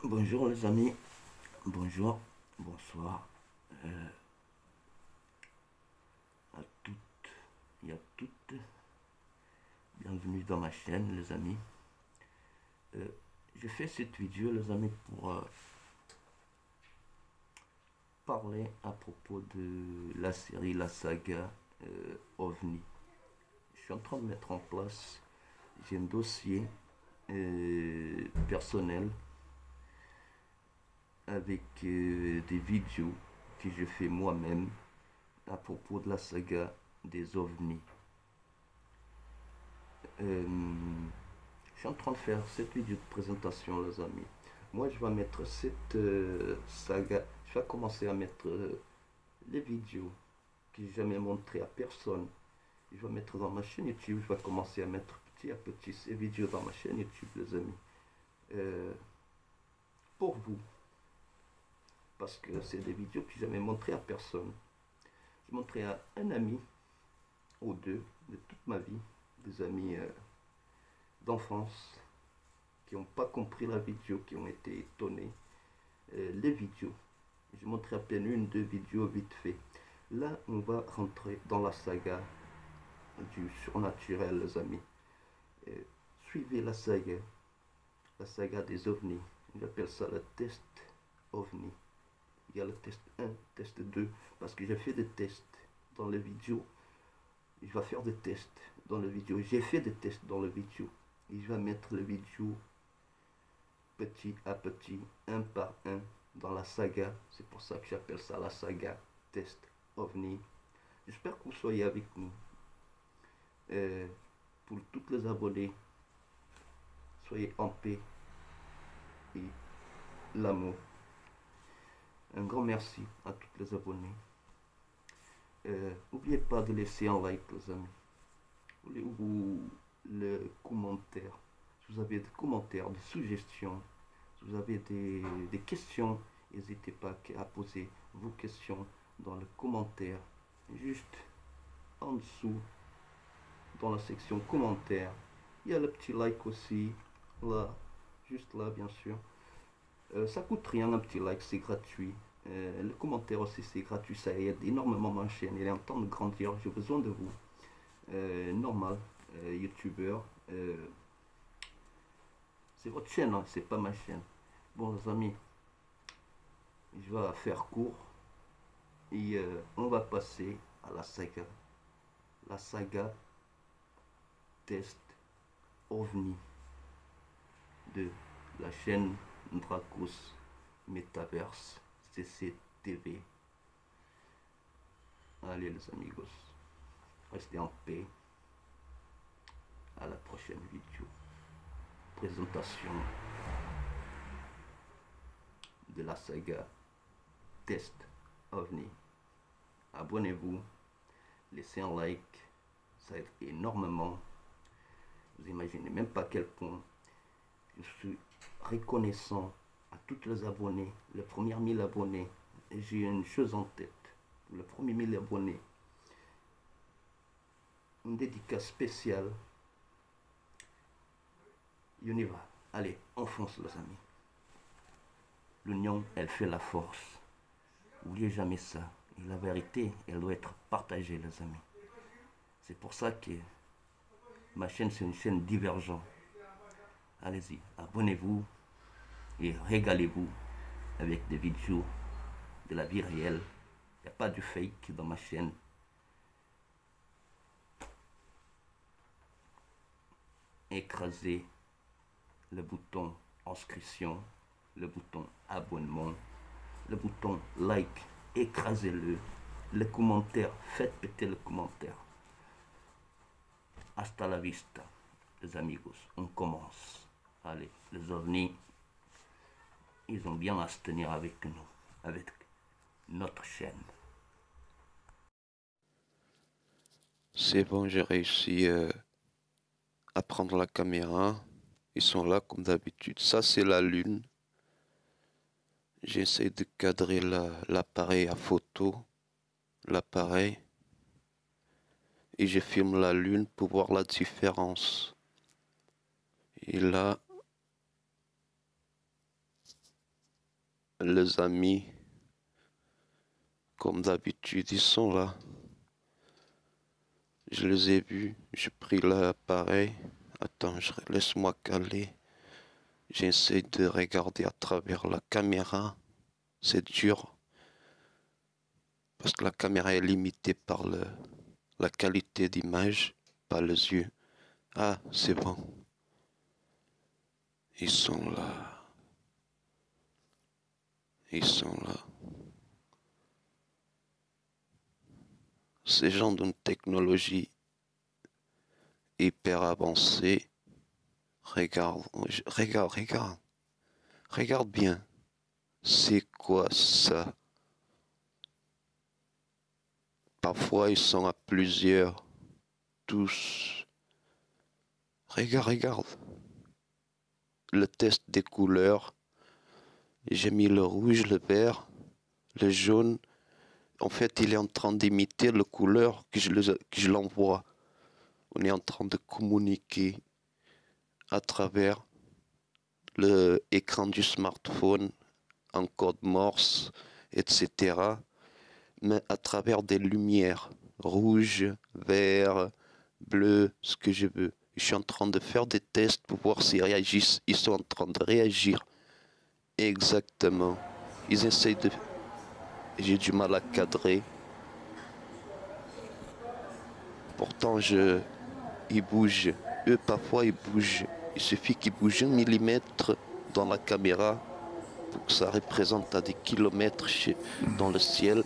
Bonjour les amis, bonjour, bonsoir à toutes et à toutes. Bienvenue dans ma chaîne les amis. Euh, je fais cette vidéo les amis pour parler à propos de la série, la saga OVNI. Je suis en train de mettre en place, j'ai un dossier personnel avec des vidéos que je fais moi-même à propos de la saga des ovnis. Je suis en train de faire cette vidéo de présentation, les amis. Moi, je vais mettre cette saga. Je vais commencer à mettre les vidéos que j'ai jamais montrées à personne. Je vais mettre dans ma chaîne YouTube. Je vais commencer à mettre petit à petit ces vidéos dans ma chaîne YouTube, les amis. Pour vous. Parce que c'est des vidéos que j'ai jamais montrées à personne. Je montrais à un ami ou deux de toute ma vie, des amis d'enfance qui n'ont pas compris la vidéo, qui ont été étonnés. Les vidéos, je montrerai à peine une, deux vidéos vite fait. Là, on va rentrer dans la saga du surnaturel, les amis. Suivez la saga des ovnis. J'appelle ça le test ovni. Il y a le test 1, test 2, parce que j'ai fait des tests dans les vidéos. Je vais faire des tests dans les vidéos. J'ai fait des tests dans les vidéos. Et je vais mettre les vidéos petit à petit, un par un, dans la saga. C'est pour ça que j'appelle ça la saga Test OVNI. J'espère que vous soyez avec nous. Pour tous les abonnés, soyez en paix et l'amour. Un grand merci à tous les abonnés. N'oubliez pas de laisser un like, les amis. Ou le commentaire. Si vous avez des commentaires, des suggestions, si vous avez des questions, n'hésitez pas à poser vos questions dans le commentaire, juste en dessous, dans la section commentaires. Il y a le petit like aussi, là, juste là, bien sûr. Ça coûte rien, un petit like, c'est gratuit. Le commentaire aussi, c'est gratuit, ça aide énormément ma chaîne. Elle est en train de grandir, j'ai besoin de vous. Normal, youtubeur. C'est votre chaîne, hein, c'est pas ma chaîne. Bon, les amis, je vais faire court et on va passer à la saga. La saga Test OVNI de la chaîne Dracos Metaverse CCTV. Allez les amigos, restez en paix. À la prochaine vidéo. Présentation de la saga Test OVNI. Abonnez-vous, laissez un like, ça aide énormément. Vous imaginez même pas à quel point je suis reconnaissant à tous les abonnés. Les premiers 1000 abonnés, j'ai une chose en tête. Pour les premiers 1000 abonnés, une dédicace spéciale. Et on y va. Allez, on fonce les amis. L'union, elle fait la force. N'oubliez jamais ça. Et la vérité, elle doit être partagée les amis. C'est pour ça que ma chaîne, c'est une chaîne divergente. Allez-y, abonnez-vous et régalez-vous avec des vidéos de la vie réelle. Il n'y a pas de fake dans ma chaîne. Écrasez le bouton inscription, le bouton abonnement, le bouton like, écrasez-le. Les commentaires, faites péter le commentaire. Hasta la vista, les amigos. On commence. Allez, les ovnis, ils ont bien à se tenir avec nous, avec notre chaîne. C'est bon, j'ai réussi à prendre la caméra. Ils sont là comme d'habitude. Ça, c'est la lune. J'essaie de cadrer l'appareil à photo, l'appareil. Et je filme la lune pour voir la différence. Et là, les amis, comme d'habitude, ils sont là. Je les ai vus, j'ai pris l'appareil. Attends, laisse-moi caler. J'essaie de regarder à travers la caméra. C'est dur. Parce que la caméra est limitée par la qualité d'image, pas les yeux. Ah, c'est bon. Ils sont là. Ils sont là. Ces gens d'une technologie hyper avancée. Regarde, regarde, regarde. Regarde bien. C'est quoi ça? Parfois ils sont à plusieurs. Tous. Regarde, regarde. Le test des couleurs. J'ai mis le rouge, le vert, le jaune. En fait, il est en train d'imiter la couleur que je l'envoie. On est en train de communiquer à travers l'écran du smartphone en code Morse, etc. Mais à travers des lumières rouge, vert, bleu, ce que je veux. Je suis en train de faire des tests pour voir s'ils réagissent. Ils sont en train de réagir. Exactement. Ils essayent de... J'ai du mal à cadrer. Pourtant, ils bougent. Eux, parfois, ils bougent. Il suffit qu'ils bougent 1 millimètre dans la caméra pour que ça représente à des kilomètres dans le ciel.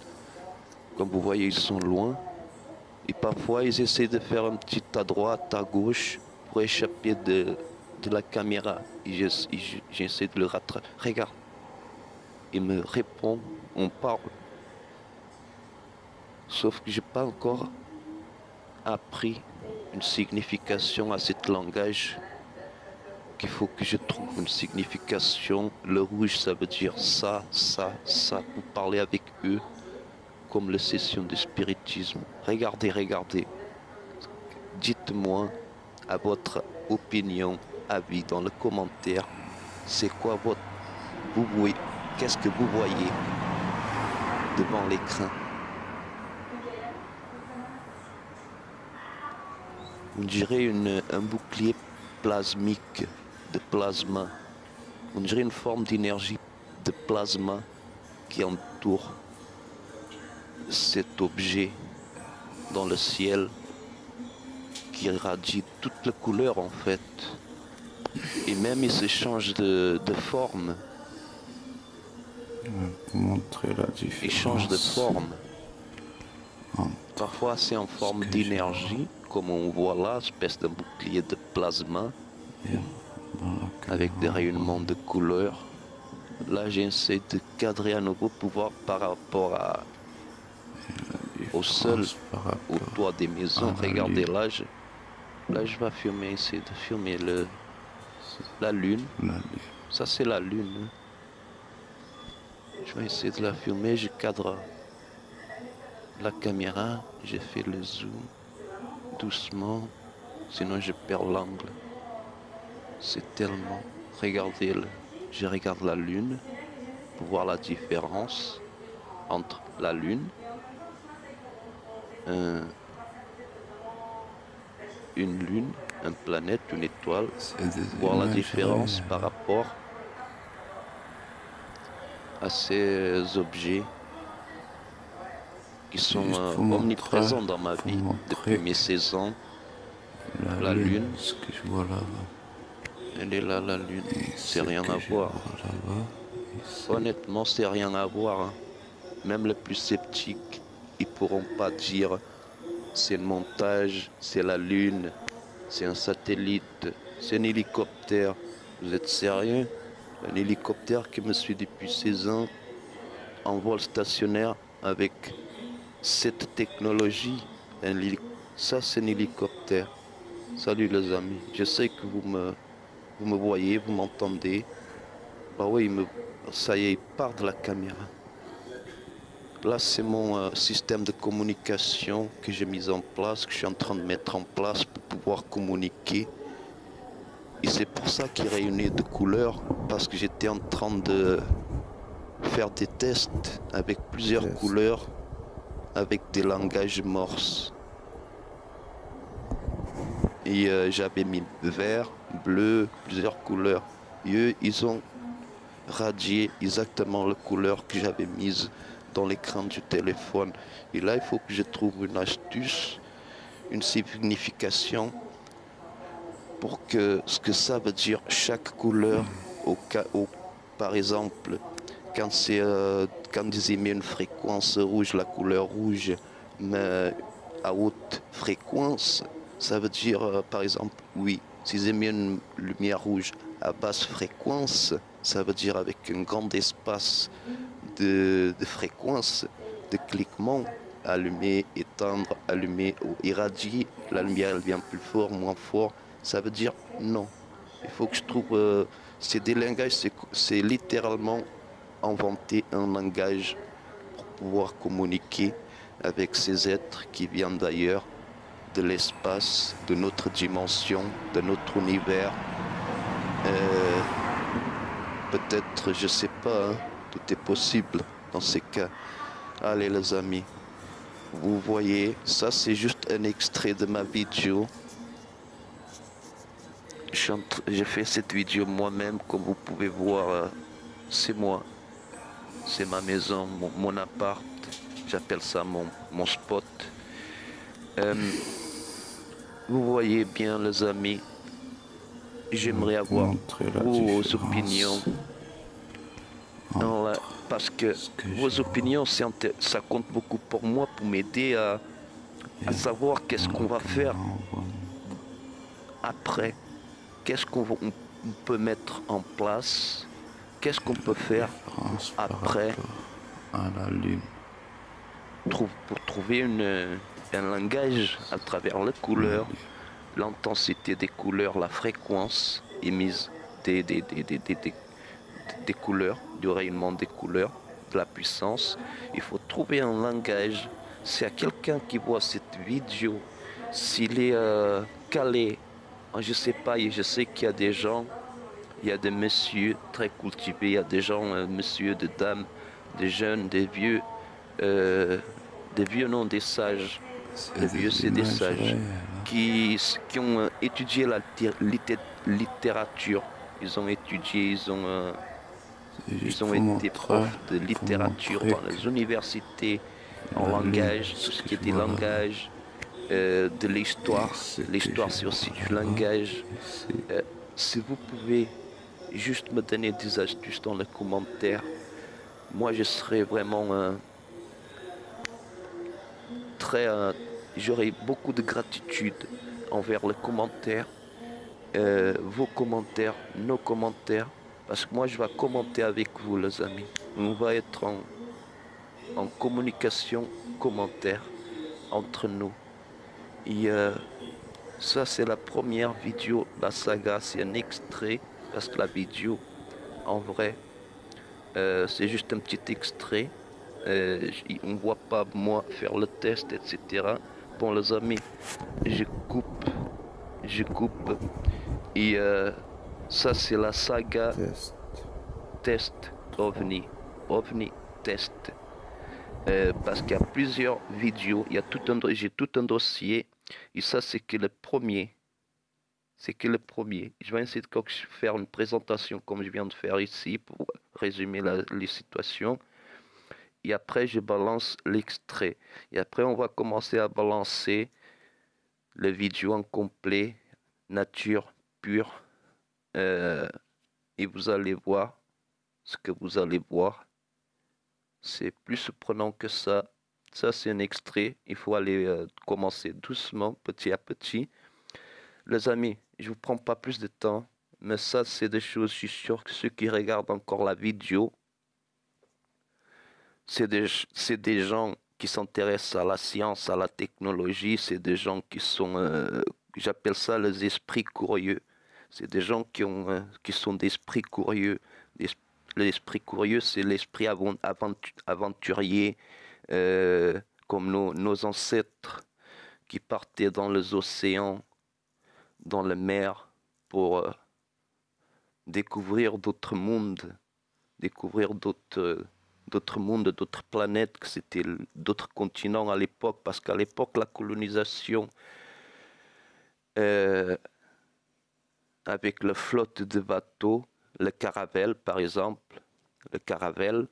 Comme vous voyez, ils sont loin. Et parfois, ils essayent de faire un petit à droite, à gauche, pour échapper de la caméra. Et j'essaie de le rattraper. Regarde. Il me répond, on parle. Sauf que j'ai pas encore appris une signification à ce langage, qu'il faut que je trouve une signification. Le rouge, ça veut dire ça, ça, ça. Vous parlez avec eux comme les sessions de spiritisme. Regardez, regardez. Dites-moi à votre opinion, avis dans le commentaire. C'est quoi votre... Vous voyez, qu'est-ce que vous voyez devant l'écran? On dirait un bouclier plasmique de plasma. On dirait une forme d'énergie de plasma qui entoure cet objet dans le ciel, qui irradie toutes les couleurs en fait. Et même il se change de forme. Pour montrer la différence. Il change de forme. Parfois c'est en forme d'énergie, comme on voit là, espèce de bouclier de plasma, avec des rayonnements de couleurs. Là j'essaie de cadrer à nouveau pour voir par rapport au sol, au toit des maisons. Regardez là, je vais filmer, essayer de filmer la lune. Ça c'est la lune. Je vais essayer de la filmer, je cadre la caméra, j'ai fait le zoom doucement, sinon je perds l'angle. C'est tellement... Regardez, je regarde la lune pour voir la différence entre la lune, une lune, une planète, une étoile, voir la différence par rapport à ces objets qui sont omniprésents dans ma vie depuis mes 16 ans. La lune, ce que je vois là-bas. Elle est là, la lune. C'est rien à voir. Honnêtement, c'est rien à voir. Hein. Même les plus sceptiques, ils pourront pas dire c'est un montage, c'est la lune, c'est un satellite, c'est un hélicoptère. Vous êtes sérieux? Un hélicoptère qui me suit depuis 16 ans en vol stationnaire avec cette technologie. Ça, c'est un hélicoptère. Salut les amis, je sais que vous me voyez, vous m'entendez. Bah oui, ça y est, il part de la caméra. Là, c'est mon système de communication que j'ai mis en place, que je suis en train de mettre en place pour pouvoir communiquer. Et c'est pour ça qu'il rayonnait de couleurs, parce que j'étais en train de faire des tests avec plusieurs couleurs, avec des langages morse. Et j'avais mis vert, bleu, plusieurs couleurs. Et eux, ils ont radié exactement la couleur que j'avais mise dans l'écran du téléphone. Et là, il faut que je trouve une astuce, une signification pour que ce que ça veut dire chaque couleur par exemple quand ils émettent une fréquence rouge, la couleur rouge, mais à haute fréquence, ça veut dire par exemple oui, s'ils émettent une lumière rouge à basse fréquence, ça veut dire avec un grand espace de fréquence, de cliquement, allumer, éteindre, allumer ou irradier, la lumière elle vient plus fort, moins fort, ça veut dire non. Il faut que je trouve, c'est des langages, c'est littéralement inventer un langage pour pouvoir communiquer avec ces êtres qui viennent d'ailleurs, de l'espace, de notre dimension, de notre univers. Peut-être, je sais pas, hein, tout est possible dans ces cas. Allez les amis, vous voyez, ça c'est juste un extrait de ma vidéo. J'ai fait cette vidéo moi-même, comme vous pouvez voir, c'est moi. C'est ma maison, mon appart, j'appelle ça mon spot. Vous voyez bien les amis, j'aimerais avoir vos opinions. Parce que vos opinions, ça compte beaucoup pour moi, pour m'aider à savoir qu'est-ce qu'on va faire après, qu'est-ce qu'on peut mettre en place, qu'est-ce qu'on peut faire après pour trouver un langage à travers les couleurs, l'intensité des couleurs, la fréquence émise des couleurs, du rayonnement des couleurs, de la puissance. Il faut trouver un langage. S'il y a quelqu'un qui voit cette vidéo, s'il est calé, je sais pas, je sais qu'il y a des gens, il y a des messieurs très cultivés, il y a des gens, messieurs, des dames, des jeunes, des vieux, non, des sages. Les vieux, c'est des sages qui ont étudié la littérature. Ils ont étudié, ils ont été profs de littérature dans les universités, en langage, tout ce qui est des langages, de l'histoire. L'histoire, c'est aussi du langage. Si vous pouvez juste me donner des astuces dans les commentaires, moi je serais vraiment j'aurais beaucoup de gratitude envers les commentaires, vos commentaires, nos commentaires, parce que moi je vais commenter avec vous les amis. On va être en communication commentaire entre nous. Et ça c'est la première vidéo de la saga, c'est un extrait, parce que la vidéo en vrai c'est juste un petit extrait. On ne voit pas moi faire le test, etc. Bon les amis, je coupe. Et ça c'est la saga test OVNI test. Parce qu'il y a plusieurs vidéos, j'ai tout un dossier. Et ça c'est que le premier. Je vais essayer de faire une présentation comme je viens de faire ici pour résumer les situations. Et après, je balance l'extrait. Et après, on va commencer à balancer les vidéos en complet, nature pure. Et vous allez voir ce que vous allez voir. C'est plus surprenant que ça. Ça, c'est un extrait. Il faut aller commencer doucement, petit à petit. Les amis, je vous prends pas plus de temps. Mais ça, c'est des choses, je suis sûr que ceux qui regardent encore la vidéo, c'est des gens qui s'intéressent à la science, à la technologie. C'est des gens qui sont, j'appelle ça les esprits curieux. C'est des gens qui sont d'esprits curieux. L'esprit curieux, c'est l'esprit aventurier, comme nos ancêtres qui partaient dans les océans, dans les mers, pour découvrir d'autres mondes, découvrir d'autres d'autres mondes, d'autres planètes, que c'était d'autres continents à l'époque, parce qu'à l'époque, la colonisation, euh, avec la flotte de bateaux, le Caravelle par exemple, le Caravelle,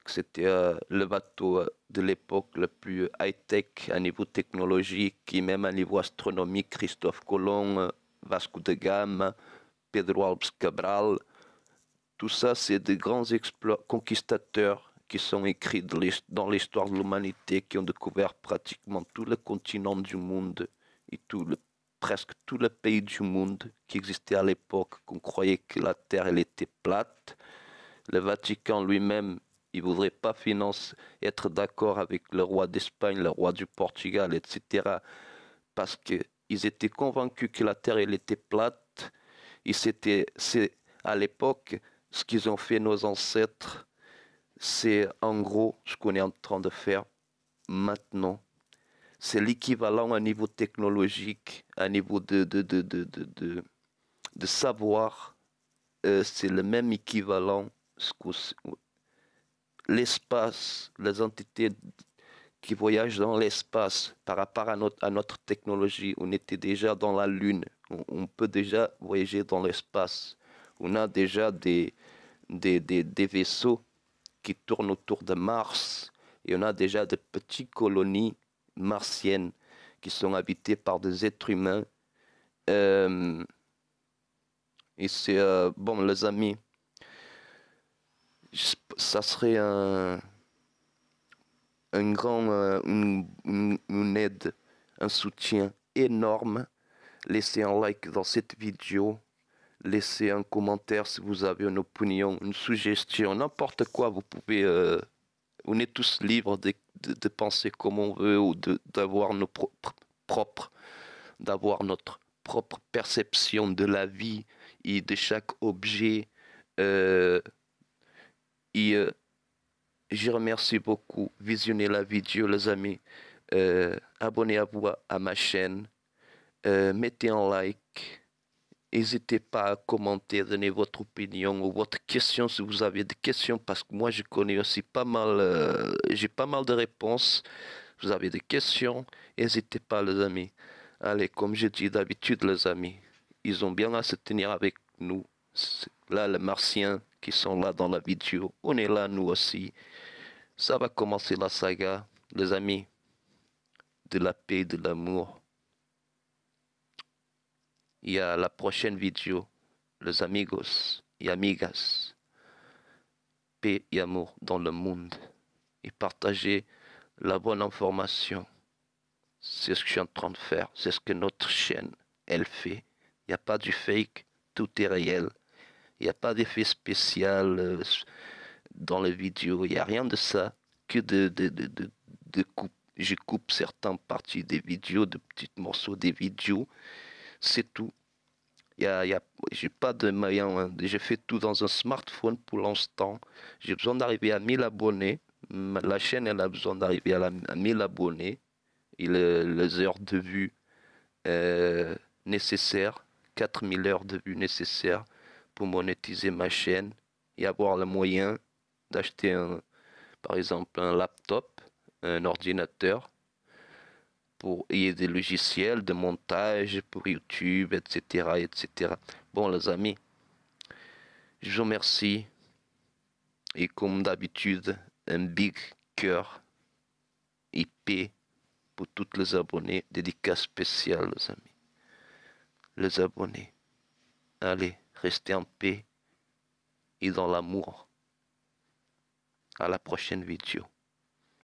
c'était le bateau de l'époque le plus high-tech à niveau technologique et même à niveau astronomique, Christophe Colomb, Vasco da Gama, Pedro Alves Cabral, tout ça c'est des grands conquistateurs qui sont écrits dans l'histoire de l'humanité, qui ont découvert pratiquement tout le continent du monde et presque tous les pays du monde qui existaient à l'époque, qu'on croyait que la Terre elle était plate. Le Vatican lui-même, il ne voudrait pas être d'accord avec le roi d'Espagne, le roi du Portugal, etc. Parce qu'ils étaient convaincus que la Terre elle était plate. C'est à l'époque, ce qu'ils ont fait nos ancêtres, c'est en gros ce qu'on est en train de faire maintenant. C'est l'équivalent à niveau technologique, à niveau de savoir. C'est le même équivalent. L'espace, les entités qui voyagent dans l'espace par rapport à notre technologie. On était déjà dans la Lune. On peut déjà voyager dans l'espace. On a déjà des vaisseaux qui tournent autour de Mars. Et on a déjà des petites colonies martiennes qui sont habitées par des êtres humains. Et c'est, bon, les amis, ça serait un grand, une aide, un soutien énorme. Laissez un like dans cette vidéo. Laissez un commentaire si vous avez une opinion, une suggestion, n'importe quoi. Vous pouvez, on est tous libres de penser comme on veut ou d'avoir nos d'avoir notre propre perception de la vie et de chaque objet. Je remercie beaucoup. Visionnez la vidéo, les amis. Abonnez-vous à ma chaîne. Mettez un like. N'hésitez pas à commenter, donner votre opinion ou votre question si vous avez des questions, parce que moi je connais aussi pas mal, j'ai pas mal de réponses. Si vous avez des questions, n'hésitez pas les amis. Allez, comme je dis d'habitude les amis, ils ont bien à se tenir avec nous. Là, les martiens qui sont là dans la vidéo, on est là nous aussi. Ça va commencer la saga, les amis, de la paix et de l'amour. Il y a la prochaine vidéo, les amigos et amigas, paix et amour dans le monde. Et partager la bonne information. C'est ce que je suis en train de faire. C'est ce que notre chaîne, elle fait. Il n'y a pas du fake, tout est réel. Il n'y a pas d'effet spécial dans les vidéos. Il n'y a rien de ça. Que de coupe. Je coupe certaines parties des vidéos, de petits morceaux des vidéos. C'est tout. J'ai pas de moyen. Hein. J'ai fait tout dans un smartphone pour l'instant. J'ai besoin d'arriver à 1000 abonnés. La chaîne, elle a besoin d'arriver à 1000 abonnés. Et les heures de vue nécessaires. 4000 heures de vue nécessaires pour monétiser ma chaîne. Et avoir le moyen d'acheter, par exemple, un laptop, un ordinateur. Il y a des logiciels de montage pour YouTube, etc., etc. Bon, les amis, je vous remercie. Et comme d'habitude, un big cœur et paix pour tous les abonnés. Dédicace spéciale, les amis. Les abonnés. Allez, restez en paix et dans l'amour. À la prochaine vidéo.